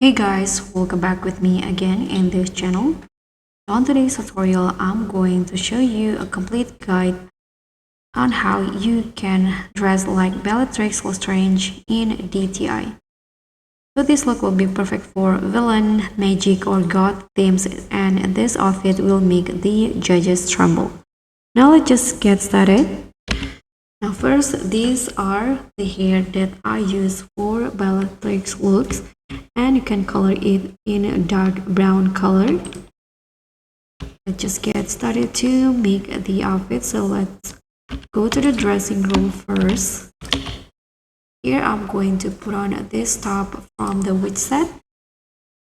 Hey guys, welcome back with me again in this channel. On today's tutorial, I'm going to show you a complete guide on how you can dress like Bellatrix Lestrange in DTI. So this look will be perfect for villain, magic or god themes, and this outfit will make the judges tremble. Now let's just get started. Now first, these are the hair that I use for Bellatrix looks, and you can color it in a dark brown color. Let's just get started to make the outfit. So let's go to the dressing room first. Here I'm going to put on this top from the witch set,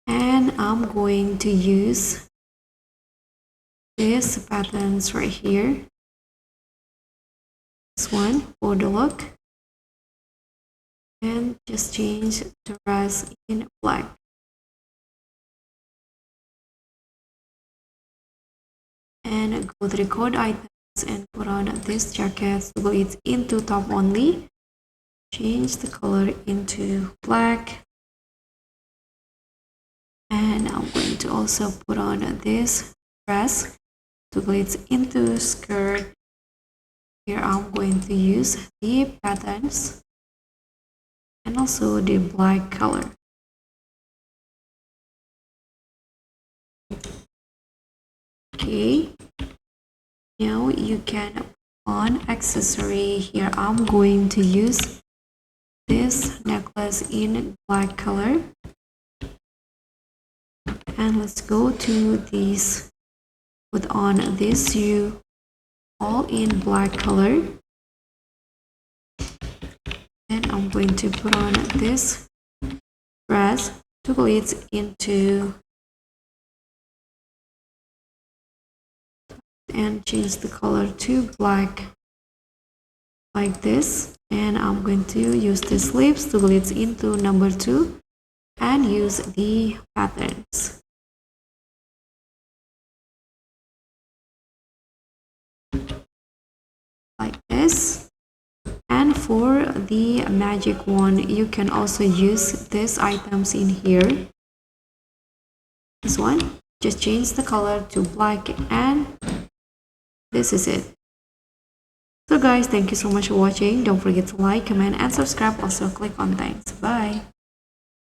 and I'm going to use these patterns right here. This one for the look, and just change the rest in black. And go to the code items and put on this jacket, so it's into top only. Change the color into black, and I'm going to also put on this dress, so it's into skirt. Here I'm going to use the patterns and also the black color. Okay, now you can put on accessory. Here I'm going to use this necklace in black color, and let's go to these, put on this shoe all in black color, and I'm going to put on this dress to bleed into and change the color to black like this. And I'm going to use the sleeves to bleed into number 2 and use the patterns like this. And for the magic wand, you can also use these items in here. This one, just change the color to black, and this is it. So guys, thank you so much for watching. Don't forget to like, comment and subscribe. Also click on thanks. Bye.